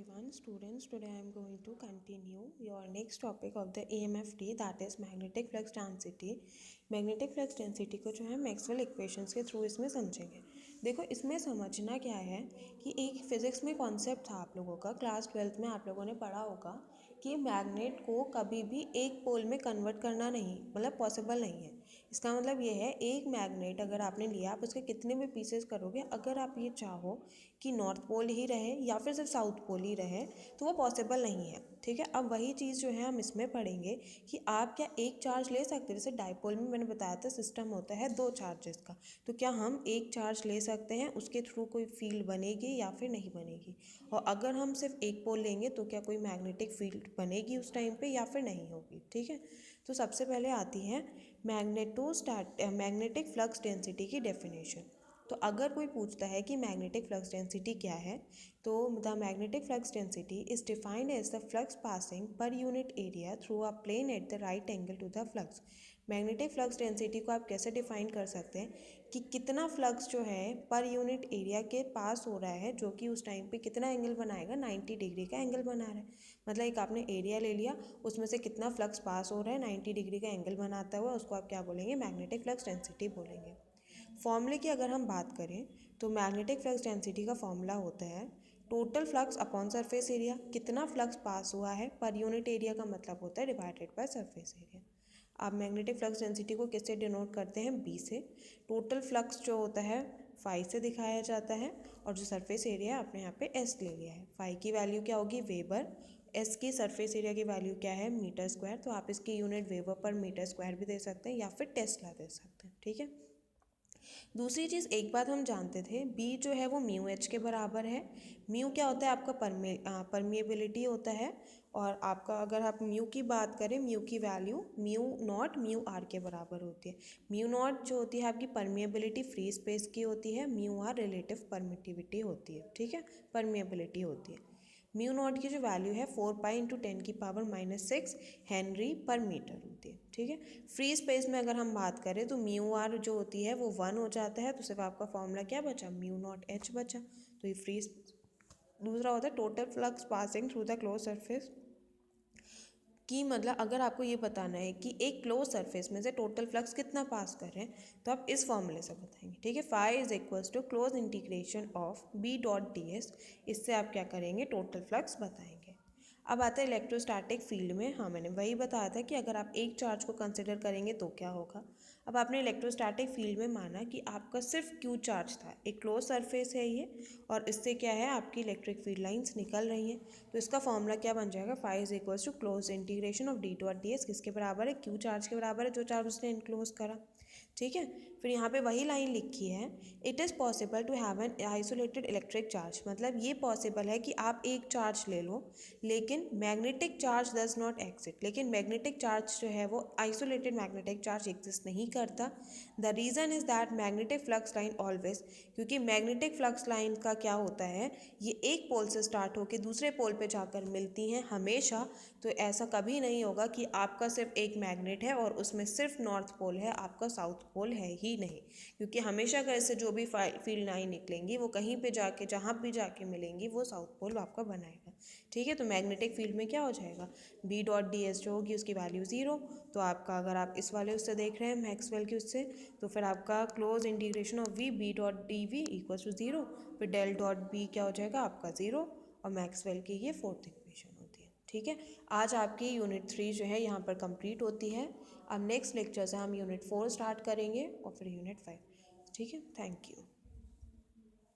everyone, students. Today I am going to continue your next topic of the AMFD, that is magnetic flux density. Magnetic flux density को जो है Maxwell equations के through इसमें समझेंगे। देखो, इसमें समझना क्या है कि एक फिजिक्स में कॉन्सेप्ट था आप लोगों का, क्लास 12th में आप लोगों ने पढ़ा होगा कि मैग्नेट को कभी भी एक पोल में कन्वर्ट करना नहीं, मतलब पॉसिबल नहीं है। इसका मतलब ये है, एक मैग्नेट अगर आपने लिया, आप उसके कितने भी पीसेस करोगे, अगर आप ये चाहो कि नॉर्थ पोल ही रहे या फिर सिर्फ साउथ पोल ही रहे, तो वो पॉसिबल नहीं है। ठीक है, अब वही चीज़ जो है हम इसमें पढ़ेंगे कि आप क्या एक चार्ज ले सकते हैं। जैसे डाइपोल में मैंने बताया था सिस्टम होता है दो चार्जेस का, तो क्या हम एक चार्ज ले सकते हैं, उसके थ्रू कोई फील्ड बनेगी या फिर नहीं बनेगी। और अगर हम सिर्फ एक पोल लेंगे तो क्या कोई मैग्नेटिक फील्ड बनेगी उस टाइम पे या फिर नहीं होगी। ठीक है, तो सबसे पहले आती है मैग्नेटिक फ्लक्स डेंसिटी की डेफिनेशन। तो अगर कोई पूछता है कि मैग्नेटिक फ्लक्स डेंसिटी क्या है, तो the magnetic flux density is defined as the flux passing per unit area through a plane at the right angle to the flux. Magnetic flux density को आप कैसे डिफाइन कर सकते हैं कि कितना फ्लक्स जो है पर यूनिट एरिया के पास हो रहा है, जो कि उस टाइम पे कितना एंगल बनाएगा, 90 डिग्री का एंगल बना रहा है। मतलब एक आपने एरिया ले लिया, उसमें से कितना फ्लक्स पास हो रहा है, 90 डिग्री का एंगल बनाता हुआ, उसको आप क्या बोलेंगे, मैग्नेटिक फ्लक्स डेंसिटी बोलेंगे। फॉर्मूले की अगर हम बात करें तो मैग्नेटिक फ्लक्स डेंसिटी का फॉर्मूला होता है total flux upon surface area. कितना फ्लक्स पास हुआ है पर यूनिट एरिया का मतलब होता है डिवाइडेड बाय सरफेस एरिया। आप मैग्नेटिक फ्लक्स डेंसिटी को किससे डिनोट करते हैं, बी से। टोटल फ्लक्स जो होता है फाई से दिखाया जाता है, और जो सरफेस एरिया आपने यहाँ पे एस ले लिया है। फाई की वैल्यू क्या होगी, वेबर। एस की सरफेस एरिया की वैल्यू क्या है, मीटर स्क्वायर। तो आप इसकी unit weber per metre square भी दे सकते हैं या फिर टेस्ला दे सकते हैं। ठीक है, दूसरी चीज़, एक बात हम जानते थे, बी जो है वो म्यू एच के बराबर है। म्यू क्या होता है आपका, परमिएबिलिटी होता है। और आपका अगर आप म्यू की बात करें, म्यू की value mu naught mu r के बराबर होती है। म्यू नॉट जो होती है आपकी परमिएबिलिटी फ्री स्पेस की होती है, म्यू आर रिलेटिव परमिटिविटी होती है। ठीक है, परमिएबिलिटी होती है। म्यू नॉट की जो वैल्यू है 4π×10⁻⁻6 हेनरी पर मीटर होती है। ठीक है, फ्री स्पेस में अगर हम बात करें तो म्यू आर जो होती है वो 1 हो जाता है, तो सिर्फ आपका फॉर्मूला क्या बचा, म्यू नॉट एच बचा। तो ये फ्री। दूसरा होता है total flux passing through the close surface की, मतलब अगर आपको ये बताना है कि एक क्लोज सरफेस में से टोटल फ्लक्स कितना पास कर रहे हैं, तो आप इस फॉर्मूले से बताएंगे। ठीक है, phi is equals to close integration of B dot d S. इससे आप क्या करेंगे, टोटल फ्लक्स बताएंगे। अब आता है इलेक्ट्रोस्टैटिक फील्ड में। हाँ, मैंने वही बताया था कि अगर आप एक चार्ज को कंसिडर करेंगे तो क्या होगा। अब आपने इलेक्ट्रोस्टैटिक फील्ड में माना कि आपका सिर्फ क्यू चार्ज था, एक क्लोज सरफेस है ये, और इससे क्या है, आपकी इलेक्ट्रिक फील्ड लाइंस निकल रही हैं। तो इसका फॉर्मूला क्या बन जाएगा, phi is equals to close integration of D dot d S. किसके बराबर है, क्यू चार्ज के बराबर है, जो चार्ज उसने इनक्लोज करा। ठीक है, फिर यहाँ पे वही लाइन लिखी है, it is possible to have an isolated electric charge. मतलब ये पॉसिबल है कि आप एक चार्ज ले लो, लेकिन magnetic charge does not exist. लेकिन मैग्नेटिक चार्ज जो है वो आइसोलेटेड मैग्नेटिक चार्ज एग्जिस्ट नहीं करता। The reason is that magnetic flux line always, क्योंकि मैग्नेटिक फ्लक्स लाइन का क्या होता है, ये एक पोल से स्टार्ट होकर दूसरे पोल पे जाकर मिलती हैं हमेशा। तो ऐसा कभी नहीं होगा कि आपका सिर्फ एक मैग्नेट है और उसमें सिर्फ नॉर्थ पोल है, आपका साउथ पोल है ही नहीं। क्योंकि हमेशा का इससे जो भी फील्ड लाइन निकलेंगी वो कहीं पे जाके, जहाँ भी जाके मिलेंगी, वो साउथ पोल आपका बनाएगा। ठीक है, तो मैग्नेटिक फील्ड में क्या हो जाएगा, बी डॉट डी एस जो होगी उसकी वैल्यू 0। तो आपका, अगर आप इस वाले उससे देख रहे हैं मैक्सवेल की उससे, तो फिर आपका close integration of V B dot d V equals to 0। फिर डेल डॉट बी क्या हो जाएगा आपका 0, और मैक्सवेल की ये फोर्थ इक्वेशन होती है। ठीक है, आज आपकी यूनिट 3 जो है यहाँ पर कंप्लीट होती है। अब नेक्स्ट लेक्चर से हम यूनिट 4 स्टार्ट करेंगे और फिर यूनिट 5। ठीक है, थैंक यू।